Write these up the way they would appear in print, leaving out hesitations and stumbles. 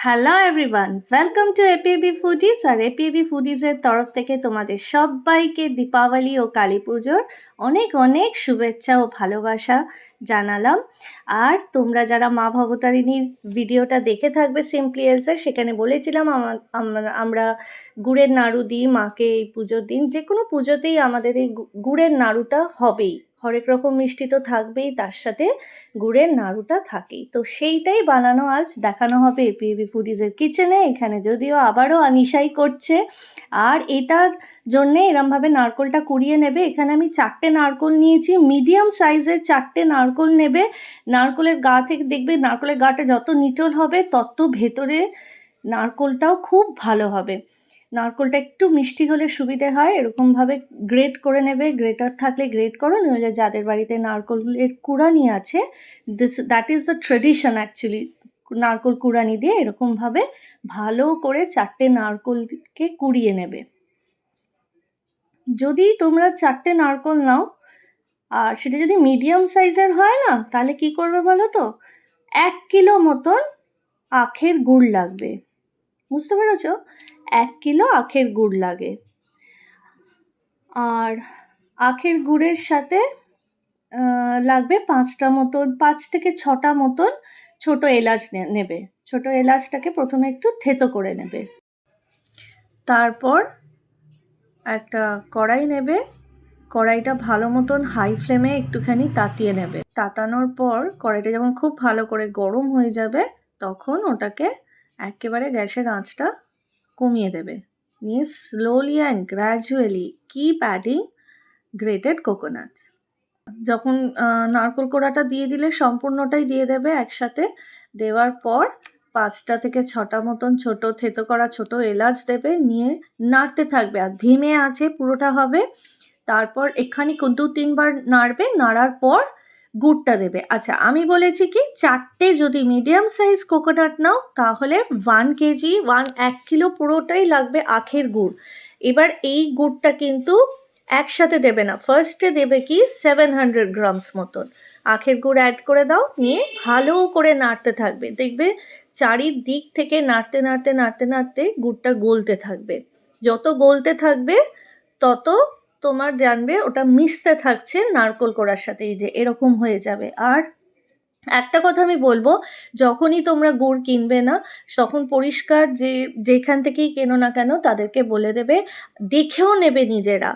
Hello everyone, welcome to APAB foodies. আর APAB ফুডিজের তরফ থেকে তোমাদের সবাইকে দীপাবলি ও কালী পুজোর অনেক অনেক শুভেচ্ছা ও ভালোবাসা জানালাম। আর তোমরা যারা মা ভবতারিণীর ভিডিওটা দেখে থাকবে সিম্পলি এলসে, সেখানে বলেছিলাম আমরা গুড়ের নাড়ু দিই মাকে এই পুজোর দিন। যে কোনো পুজোতেই আমাদের এই গুড়ের নাড়ুটা হবেই, হরেক রকম মিষ্টি তো থাকবেই, তার সাথে গুড়ের নাড়ুটা থাকেই। তো সেইটাই বানানো আজ দেখানো হবে এপিএবি ফুডিজের কিচেনে। এখানে যদিও আবারও আনিশাই করছে, আর এটার জন্যে এরমভাবে নারকোলটা কুড়িয়ে নেবে। এখানে আমি 4টে নারকোল নিয়েছি, মিডিয়াম সাইজের 4টে নারকোল নেবে। নারকোলের গা থেকে দেখবে, নারকোলের গাটা যত নিটোল হবে তত ভেতরে নারকোলটাও খুব ভালো হবে। নারকোলটা একটু মিষ্টি হলে সুবিধে হয়, এরকমভাবে গ্রেট করে নেবে। গ্রেটার থাকলে গ্রেট করো, নইলে যাদের বাড়িতে নারকোলের কুড়ানি আছে, that is the tradition actually. নারকোল কুড়ানি দিয়ে এরকমভাবে ভালো করে 4টে নারকোলকে কুড়িয়ে নেবে। যদি তোমরা 4টে নারকোল নাও, আর সেটা যদি মিডিয়াম সাইজের হয় না, তাহলে কি করবে বলো তো, 1 কিলো মতন আখের গুড় লাগবে। বুঝতে পেরেছ? 1 কিলো আখের গুড় লাগে। আর আখের গুড়ের সাথে লাগবে 5 থেকে 6টা মতন ছোট এলাচ নেবে। ছোট এলাচটাকে প্রথমে একটু থেতো করে নেবে। তারপর একটা কড়াই নেবে, কড়াইটা ভালো মতন হাই ফ্লেমে একটুখানি তাতিয়ে নেবে। তাতানোর পর কড়াইটা যখন খুব ভালো করে গরম হয়ে যাবে, তখন ওটাকে একেবারে গ্যাসের আঁচটা কমিয়ে দেবে। নিয়ে slowly and gradually keep adding grated coconut. যখন নারকোল কোড়াটা দিয়ে দিলে সম্পূর্ণটাই দিয়ে দেবে একসাথে। দেওয়ার পর 5টা থেকে 6টা মতন ছোট থেতো করা ছোট এলাচ দেবে, নিয়ে নাড়তে থাকবে, আর ধিমে আছে পুরোটা হবে। তারপর এখানে 2-3 বার নাড়বে, নাড়ার পর গুড়টা দেবে। আচ্ছা, আমি বলেছি কি 4টে যদি মিডিয়াম সাইজ কোকোনাট নাও, তাহলে 1 কেজি 1 কিলো পুরোটাই লাগবে আখের গুড়। এবার এই গুড়টা কিন্তু একসাথে দেবে না, ফার্স্টে দেবে কি 700 গ্রামস মতন আখের গুড় অ্যাড করে দাও, নিয়ে ভালো করে নাড়তে থাকবে। দেখবে চারিদিক থেকে নাড়তে নাড়তে নাড়তে নাড়তে গুড়টা গলতে থাকবে। যত গলতে থাকবে তত তোমার জানবে ওটা মিশতে থাকছে নারকোল কোড়ার সাথে, এই যে এরকম হয়ে যাবে। আর একটা কথা আমি বলবো, যখনই তোমরা গুড় কিনবে না, তখন পরিষ্কার যেখান থেকেই কেনো না কেন তাদেরকে বলে দেবে, দেখেও নেবে নিজেরা,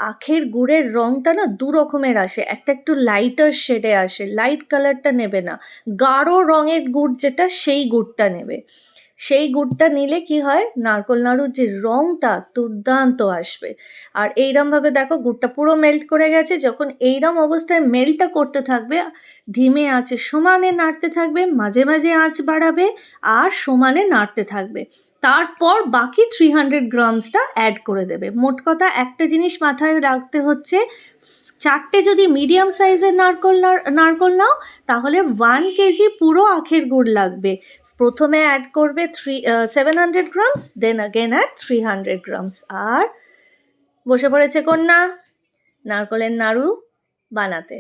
আখের গুড়ের রঙটা না 2 রকমের আসে। একটা একটু লাইটার শেডে আসে, লাইট কালারটা নেবে না। গাঢ় রঙের গুড় যেটা, সেই গুড়টা নেবে। সেই গুড়টা নিলে কি হয়, নারকোল নাড়ুর যে রঙটা দুর্দান্ত আসবে। আর এইরমভাবে দেখো গুড়টা পুরো মেল্ট করে গেছে। যখন এইরম অবস্থায় মেল্টটা করতে থাকবে, ধিমে আঁচে সমানে নাড়তে থাকবে, মাঝে মাঝে আঁচ বাড়াবে, আর সমানে নাড়তে থাকবে। তারপর বাকি 300 গ্রামসটা অ্যাড করে দেবে। মোট কথা একটা জিনিস মাথায় রাখতে হচ্ছে, 4টে যদি মিডিয়াম সাইজের নারকোল নাও, তাহলে 1 কেজি পুরো আখের গুড় লাগবে। প্রথমে অ্যাড করবে 700 grams, then again add 300 grams. আর বসে পড়েছে কন্যা নারকোলের নাড়ু বানাতে।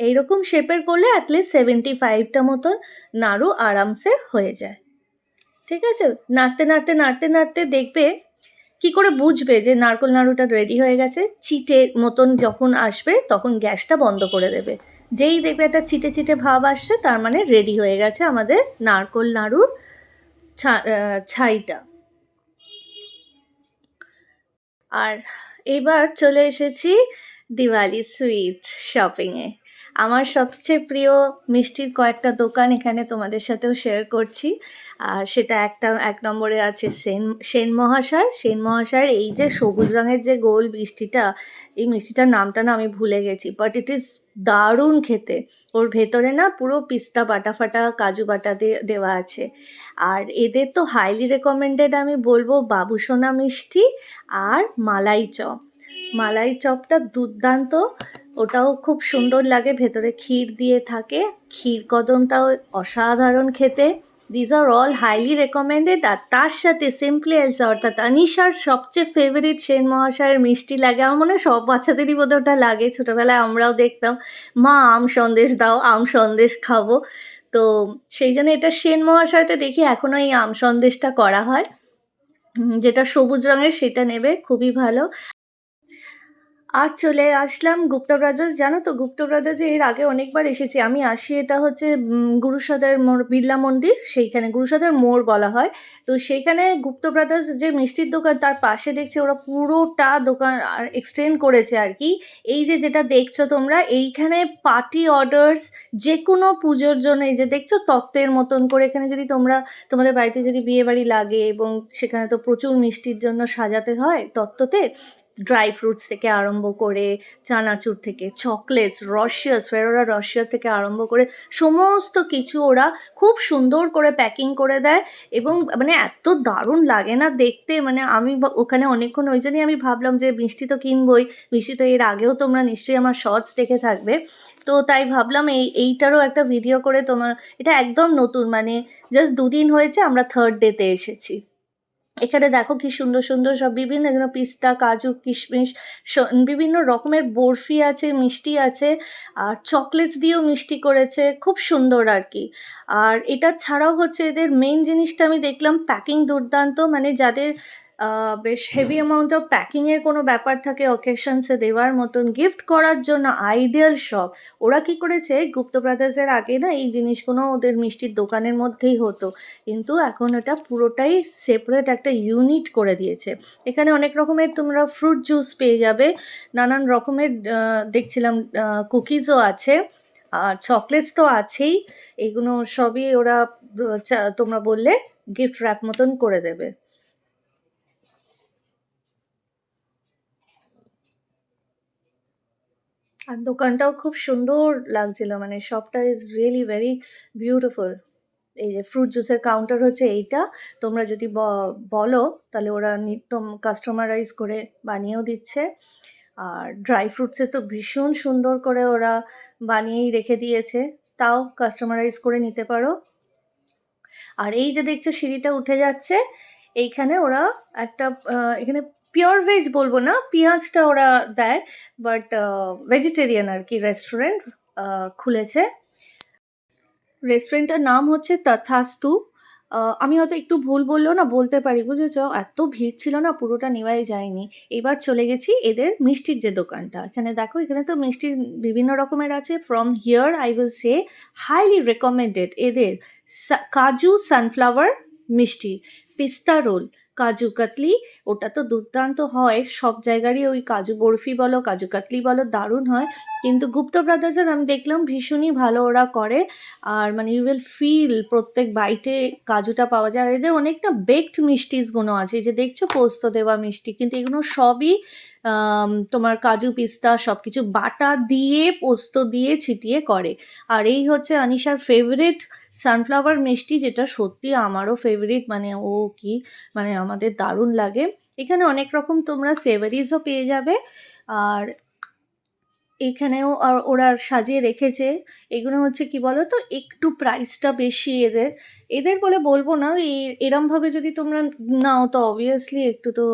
এইরকম শেপের করলে অ্যাটলিস্ট 75টা মতন নাড়ু আরামসে হয়ে যায়। ঠিক আছে? নাড়তে নাড়তে নাড়তে নাড়তে দেখবে, কি করে বুঝবে যে নারকোল নাড়ুটা রেডি হয়ে গেছে, চিটে মতন যখন আসবে তখন গ্যাসটা বন্ধ করে দেবে। যেই দেখবে একটা চিটে চিটে ভাব আসছে, তার মানে রেডি হয়ে গেছে আমাদের নারকোল নাড়ুর ছাইটা। আর এবার চলে এসেছি দিওয়ালি সুইট শপিংয়ে। আমার সবচেয়ে প্রিয় মিষ্টির কয়েকটা দোকান এখানে তোমাদের সাথেও শেয়ার করছি। আর সেটা এক নম্বরে আছে সেন মহাশয়ের এই যে সবুজ রঙের যে গোল মিষ্টিটা, এই মিষ্টিটার নামটা না আমি ভুলে গেছি, বাট ইট ইজ দারুণ খেতে। ওর ভেতরে না পুরো পিস্তা বাটা ফাটা কাজু বাটা দেওয়া আছে। আর এদের তো হাইলি রেকমেন্ডেড আমি বলবো বাবুসোনা মিষ্টি আর মালাই চপটা দুর্দান্ত, ওটাও খুব সুন্দর লাগে, ভেতরে ক্ষীর দিয়ে থাকে, ক্ষীর কদমটাও অসাধারণ খেতে। These are all highly recommended. আর তার সাথে সিম্পলি এলসা অর্থাৎ আনিশার সবচেয়ে ফেভারিট সেন মহাশয়ের মিষ্টি লাগে। আমার মনে হয় সব বাচ্চাদেরই বোধহয় ওটা লাগে, ছোটোবেলায় আমরাও দেখতাম, মা আম সন্দেশ দাও, আম সন্দেশ খাবো। তো সেই জন্য এটা সেন মহাশয়তে দেখি এখনো এই আম সন্দেশটা করা হয়। যেটা সবুজ রঙের সেটা নেবে, খুবই ভালো। আর চলে আসলাম গুপ্তা ব্রাদার্স। জানো তো গুপ্তা ব্রাদার্সে এর আগে অনেকবার এসেছি আমি। আসি এটা হচ্ছে গুরুসদয় বিড়লা মন্দির, সেইখানে গুরুসদয় মোড় বলা হয়। তো সেইখানে গুপ্তা ব্রাদার্স যে মিষ্টির দোকান, তার পাশে দেখছি ওরা পুরোটা দোকান আর এক্সটেন্ড করেছে আর কি। এই যে যেটা দেখছো তোমরা, এইখানে পার্টি অর্ডার্স যে কোনো পুজোর জন্য, এই যে দেখছো তত্ত্বের মতন করে, এখানে যদি তোমরা তোমাদের বাড়িতে যদি বিয়ে বাড়ি লাগে এবং সেখানে তো প্রচুর মিষ্টির জন্য সাজাতে হয় তত্ত্বতে, ড্রাই ফ্রুটস থেকে আরম্ভ করে, চানাচুর থেকে, চকলেটস, রসিয়াস, ফেরোরা রসিয়া থেকে আরম্ভ করে সমস্ত কিছু ওরা খুব সুন্দর করে প্যাকিং করে দেয়। এবং মানে এত দারুণ লাগে না দেখতে, মানে আমি ওখানে অনেকক্ষণ, ওই জন্যই আমি ভাবলাম যে মিষ্টি তো কিনবই। মিষ্টি তো এর আগেও তোমরা নিশ্চয়ই আমার শর্টস দেখে থাকবে। তো তাই ভাবলাম এইটারও একটা ভিডিও করে তোমার, এটা একদম নতুন, মানে জাস্ট 2 দিন হয়েছে, আমরা 3rd ডেতে এসেছি। এখানে দেখো কি সুন্দর সুন্দর সব বিভিন্ন, এখানে পিস্তা, কাজু, কিশমিশ, বিভিন্ন রকমের বরফি আছে, মিষ্টি আছে, আর চকলেটস দিয়েও মিষ্টি করেছে, খুব সুন্দর আর কি। আর এটা ছাড়াও হচ্ছে এদের মেন জিনিসটা আমি দেখলাম, প্যাকিং দুর্দান্ত, মানে যাদের বেশ হেভি অ্যামাউন্ট অফ প্যাকিংয়ের কোনো ব্যাপার থাকে অকেশনসে দেওয়ার মতন, গিফট করার জন্য আইডিয়াল সব। ওরা কি করেছে, গুপ্ত ব্রাদার্সের আগে না এই জিনিসগুলো ওদের মিষ্টির দোকানের মধ্যেই হতো, কিন্তু এখন এটা পুরোটাই সেপারেট একটা ইউনিট করে দিয়েছে। এখানে অনেক রকমের তোমরা ফ্রুট জুস পেয়ে যাবে, নানান রকমের দেখছিলাম কুকিজও আছে, আর চকলেটস তো আছেই। এগুলো সবই ওরা তোমরা বললে গিফট র্যাপ মতন করে দেবে। আর দোকানটাও খুব সুন্দর লাগছিল, মানে শপটা ইজ রিয়েলি ভেরি বিউটিফুল। এই যে ফ্রুট জুসের কাউন্টার হচ্ছে এইটা, তোমরা যদি বলো তাহলে ওরা নিত্যম কাস্টমারাইজ করে বানিয়েও দিচ্ছে। আর ড্রাই ফ্রুটসে তো ভীষণ সুন্দর করে ওরা বানিয়েই রেখে দিয়েছে, তাও কাস্টমারাইজ করে নিতে পারো। আর এই যে দেখছো সিঁড়িটা উঠে যাচ্ছে, এইখানে ওরা একটা এখানে পিওর ভেজ বলবো না, পেঁয়াজটা ওরা দেয়, বাট ভেজিটেরিয়ান আর কি রেস্টুরেন্ট খুলেছে। রেস্টুরেন্টটার নাম হচ্ছে তথাস্তু। আমি হয়তো একটু ভুল বললেও না বলতে পারি, বুঝেছ? এত ভিড় ছিল না, পুরোটা নেওয়াই যায়নি। এবার চলে গেছি এদের মিষ্টির যে দোকানটা, এখানে দেখো, এখানে তো মিষ্টির বিভিন্ন রকমের আছে। From here I will say highly recommended এদের কাজু সানফ্লাওয়ার মিষ্টি, পিস্তা রোল, কাজু কাতলি, ওটা তো দুর্দান্ত হয়। সব জায়গারই ওই কাজু বরফি বলো, কাজু কাতলি বলো, দারুণ হয়। কিন্তু গুপ্তা ব্রাদার্সের আমি দেখলাম ভীষণই ভালো ওরা করে। আর মানে ইউ উইল ফিল প্রত্যেক বাইটে কাজুটা পাওয়া যায়। আর এদের অনেকটা বেকড মিষ্টিসগুলো আছে, এই যে দেখছো পোস্ত দেওয়া মিষ্টি, কিন্তু এগুলো সবই তোমার কাজু পিস্তা সব কিছু বাটা দিয়ে, পোস্ত দিয়ে ছিটিয়ে করে। আর এই হচ্ছে আনিশার ফেভারিট সানফ্লাওয়ার মিষ্টি, যেটা সত্যি আমারও ফেভারিট, মানে ও কি, মানে আমাদের দারুণ লাগে। এখানে অনেক রকম তোমরা সেভারিজও পেয়ে যাবে। আর এখানেও ওরা সাজিয়ে রেখেছে। এগুলো হচ্ছে কি বলো তো, একটু প্রাইসটা বেশি এদের। এদের বলে বলবো না, এরমভাবে যদি তোমরা নাও তো অবভিয়াসলি একটু তো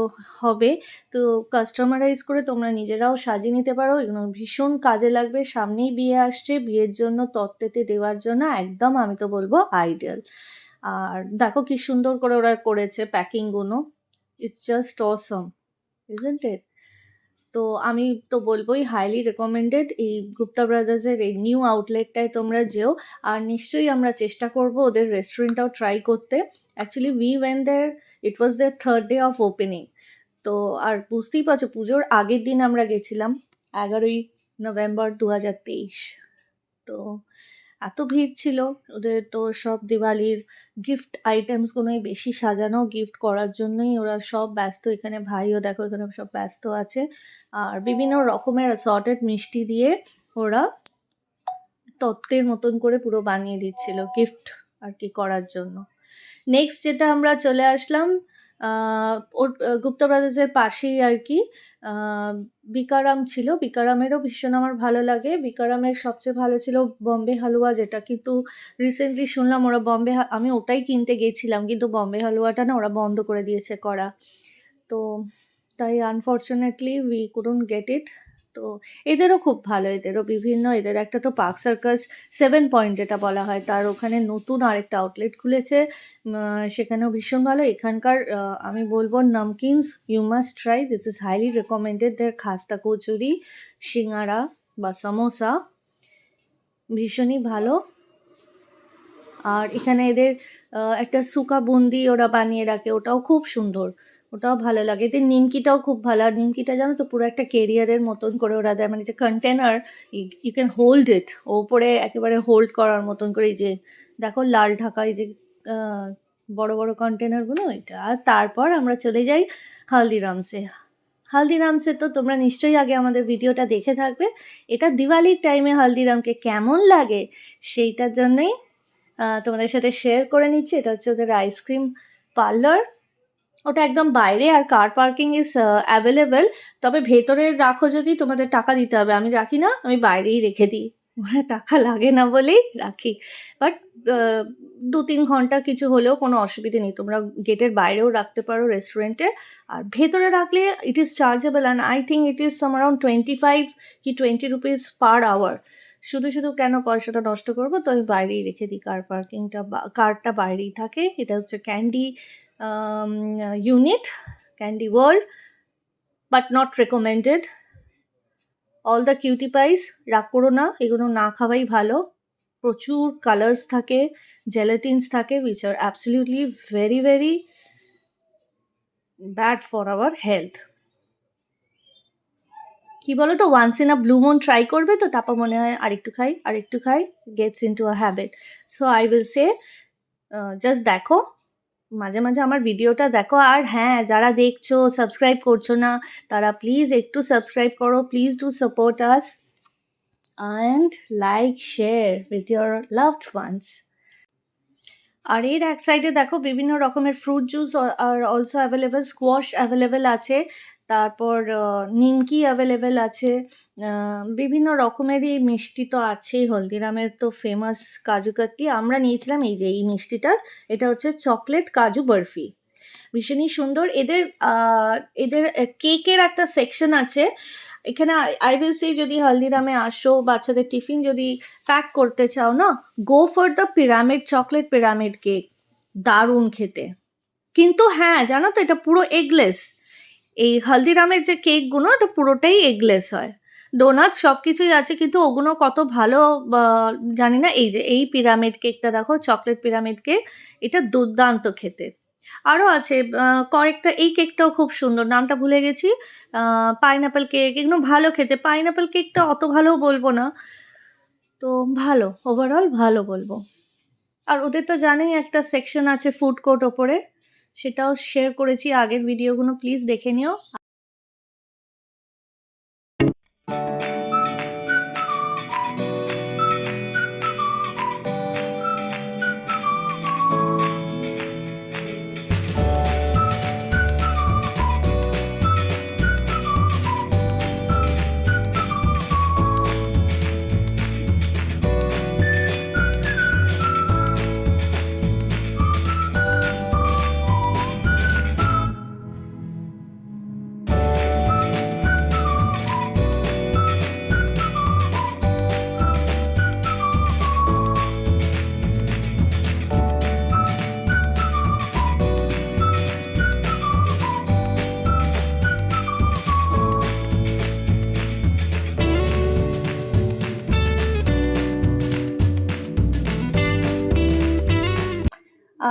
হবে। তো কাস্টমারাইজ করে তোমরা নিজেরাও সাজিয়ে নিতে পারো, এগুলো ভীষণ কাজে লাগবে। সামনেই বিয়ে আসছে, বিয়ের জন্য তত্ত্বেতে দেওয়ার জন্য একদম আমি তো বলবো আইডিয়াল। আর দেখো কি সুন্দর করে ওরা করেছে প্যাকিংগুলো, it's just awesome, isn't it? তো আমি তো বলবোই হাইলি রেকমেন্ডেড এই গুপ্তা ব্রাদার্সের এই নিউ আউটলেটটায় তোমরা যেও। আর নিশ্চয়ই আমরা চেষ্টা করব ওদের রেস্টুরেন্টটাও ট্রাই করতে। Actually we went there, it was their 3rd day of opening. তো আর বুঝতেই পারছো পুজোর আগের দিন আমরা গেছিলাম, 11ই নভেম্বর 2023। তো এত ভিড় ছিল, ওদের তো সব দিওয়ালির গিফট আইটেমসগুলোই বেশি সাজানো, গিফট করার জন্যই ওরা সব ব্যস্ত। এখানে ভাইও দেখো এখানে সব ব্যস্ত আছে। আর বিভিন্ন রকমের অ্যাসর্টেড মিষ্টি দিয়ে ওরা তত্ত্বের মতন করে পুরো বানিয়ে দিচ্ছিল গিফট আর কি করার জন্য। নেক্সট যেটা আমরা চলে আসলাম, ওর গুপ্তা ব্রাদার্সের পাশেই আর কি বিকারাম ছিল। বিকারামেরও ভীষণ আমার ভালো লাগে। বিকারামের সবচেয়ে ভালো ছিল বম্বে হালুয়া, যেটা কিন্তু রিসেন্টলি শুনলাম ওরা আমি ওটাই কিনতে গেছিলাম, কিন্তু বম্বে হালুয়াটা না ওরা বন্ধ করে দিয়েছে করা। তো তাই unfortunately we couldn't get it. তো এদেরও খুব ভালো, এদেরও বিভিন্ন, এদের একটা তো পার্ক সার্কাস 7 পয়েন্ট যেটা বলা হয়, তার ওখানে নতুন আরেকটা আউটলেট খুলেছে, সেখানেও ভীষণ ভালো। এখানকার আমি বলবো namkeens you must try, this is highly recommended. দের খাস্তা কচুরি, সিঙ্গারা বা সামোসা ভীষণই ভালো। আর এখানে এদের একটা সুকা বুন্দি ওরা বানিয়ে রাখে, ওটাও খুব সুন্দর, ওটাও ভালো লাগে। এদের নিমকিটাও খুব ভালো, আর নিমকিটা জানো তো পুরো একটা কেরিয়ারের মতন করে ওরা দেয়, মানে যে container, you can hold it, ওপরে একেবারে হোল্ড করার মতন করে, এই যে দেখো লাল ঢাকা, এই যে বড় বড় কন্টেনারগুলো, এটা। আর তারপর আমরা চলে যাই হালদিরামসে। হালদিরামসে তো তোমরা নিশ্চয়ই আগে আমাদের ভিডিওটা দেখে থাকবে। এটা দিওয়ালির টাইমে হালদিরামকে কেমন লাগে সেইটার জন্যই তোমাদের সাথে শেয়ার করে নিচ্ছি। এটা হচ্ছে ওদের আইসক্রিম পার্লার, ওটা একদম বাইরে, আর কার পার্কিং ইজ অ্যাভেলেবেল। তবে ভেতরে রাখো যদি তোমাদের টাকা দিতে হবে, আমি রাখি না, আমি বাইরেই রেখে দিই, মানে টাকা লাগে না বলেই রাখি। বাট 2-3 ঘন্টা কিছু হলেও কোনো অসুবিধে নেই, তোমরা গেটের বাইরেও রাখতে পারো রেস্টুরেন্টে, আর ভেতরে রাখলে it is chargeable, and I think it is some around 25 কি 20 রুপিস পার আওয়ার। শুধু শুধু কেন পয়সাটা নষ্ট করবো, তো আমি বাইরেই রেখে দিই, কার পার্কিংটা, কারটা বাইরেই থাকে। এটা হচ্ছে candy unit, Candy World, but not recommended. All the cutie pies রাগ করো না, এগুলো না খাওয়াই ভালো। প্রচুর কালার্স থাকে, জেলাটিনস থাকে, which are absolutely very very bad for our health. কি বলো তো, once in a blue moon try করবে তো তারপর মনে হয় আরেকটু খাই আরেকটু খাই, gets into a habit. So I will say just দেখো, মাঝে মাঝে আমার ভিডিওটা দেখো, আর হ্যাঁ, যারা দেখছো সাবস্ক্রাইব করছো না তারা প্লিজ একটু সাবস্ক্রাইব করো, please do support us and like share with your loved ones. আর এর এক সাইডে দেখো বিভিন্ন রকমের ফ্রুট জুস আর অলসো অ্যাভেলেবেল, স্কোয়াশ অ্যাভেলেবেল আছে, তারপর নিমকি অ্যাভেলেবেল আছে, বিভিন্ন রকমেরই মিষ্টি তো আছেই। হলদিরামের তো ফেমাস কাজু কাটলি, আমরা নিয়েছিলাম এই যে এই মিষ্টিটা, এটা হচ্ছে চকলেট কাজু বরফি, ভীষণই সুন্দর। এদের এদের কেকের একটা সেকশন আছে এখানে। আই উইল সে, যদি হলদিরামে আসো, বাচ্চাদের টিফিন যদি প্যাক করতে চাও না, go for the pyramid, chocolate pyramid cake, দারুণ খেতে। কিন্তু হ্যাঁ জানো তো, এটা পুরো এগলেস, এই হলদিরামের যে কেকগুলো এটা পুরোটাই এগলেস হয়, ডোনাটস সব কিছুই আছে, কিন্তু ওগুলো কত ভালো জানি না। এই যে এই পিরামিড কেকটা দেখো, চকলেট পিরামিড কেক, এটা দুর্দান্ত খেতে। আরও আছে কয়েকটা, এই কেকটাও খুব সুন্দর, নামটা ভুলে গেছি, পাইনঅ্যাপেল কেক, এগুলো ভালো খেতে। পাইনঅ্যাপেল কেকটা অত ভালো বলবো না, তো ভালো, ওভারঅল ভালো বলবো। আর ওদের তো জানেই একটা সেকশন আছে ফুড কোর্ট ওপরে, সেটাও শেয়ার করেছি আগের ভিডিওগুলো, প্লিজ দেখে নিও।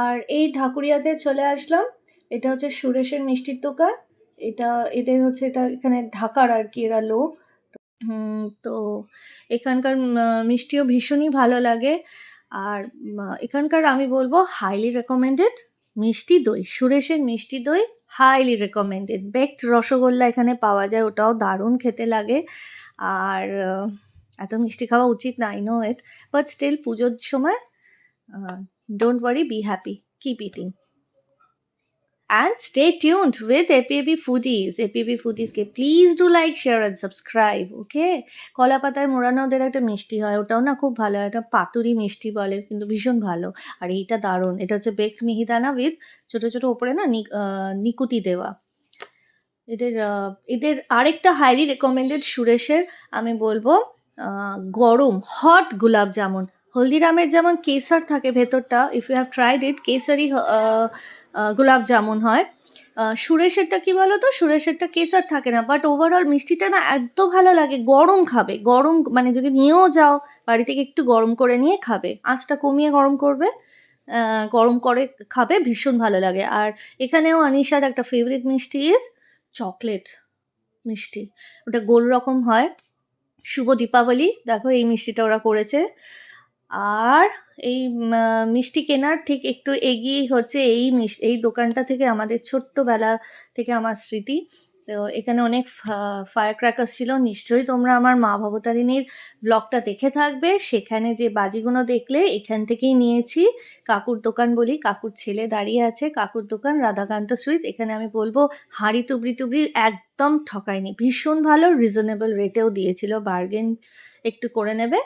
আর এই ঢাকুরিয়াতে চলে আসলাম, এটা হচ্ছে সুরেশের মিষ্টির দোকান, এটা এদের হচ্ছে, এটা এখানে ঢাকার আর কি এরা লোক। তো এখানকার মিষ্টিও ভীষণই ভালো লাগে। আর এখানকার আমি বলবো হাইলি রেকমেন্ডেড মিষ্টি দই, সুরেশের মিষ্টি দই হাইলি রেকমেন্ডেড। বেকড রসগোল্লা এখানে পাওয়া যায়, ওটাও দারুণ খেতে লাগে। আর এত মিষ্টি খাওয়া উচিত না, I know it, but still পুজোর সময় don't worry, be happy, keep eating and stay tuned with APAB Foodies. APAB Foodies K please do like, share and subscribe, okay? কলা পাতায় মোড়ানো ওদের একটা মিষ্টি হয়, ওটাও না খুব ভালো, এটা পাতুরি মিষ্টি বলে, কিন্তু ভীষণ ভালো। আর এইটা দারুণ, এটা হচ্ছে বেকড মিহিদানা উইথ ছোটো ছোটো ওপরে না নিকুতি দেওয়া, এদের আরেকটা হাইলি রেকমেন্ডেড সুরেশের আমি বলবো গরম হট গোলাপ জামুন। হলদিরামের যেমন কেসার থাকে ভেতরটা, ইফ ইউ হ্যাভ ট্রাইড ইট, কেসারি গোলাপ জামুন হয়। সুরেশেরটা কি বলো তো, সুরেশেরটা কেসার থাকে না, বাট ওভারঅল মিষ্টিটা না এত ভালো লাগে। গরম খাবে, গরম মানে যদি নিয়েও যাও বাড়ি থেকে একটু গরম করে নিয়ে খাবে, আঁচটা কমিয়ে গরম করবে, গরম করে খাবে, ভীষণ ভালো লাগে। আর এখানেও আনিশার একটা ফেভারিট মিষ্টি ইজ চকলেট মিষ্টি, ওটা গোল রকম হয়। শুভ দীপাবলি, দেখো এই মিষ্টিটা ওরা করেছে। আর এই মিষ্টি কেনার ঠিক একটু এগিয়েই হচ্ছে এই দোকানটা থেকে আমাদের ছোট্টবেলা থেকে আমার স্মৃতি। তো এখানে অনেক ফায়ার ক্র্যাকার্স ছিল, নিশ্চয়ই তোমরা আমার মা ভবতারিণীর ব্লগটা দেখে থাকবে, সেখানে যে বাজিগুলো দেখলে এখান থেকেই নিয়েছি। কাকুর দোকান বলি, কাকুর ছেলে দাঁড়িয়ে আছে, কাকুর দোকান রাধাকান্ত সুইটস। এখানে আমি বলবো হাঁড়ি টুবড়ি একদম ঠকায়নি, ভীষণ ভালো, রিজনেবল রেটেও দিয়েছিল, বার্গেন একটু করে নেবে।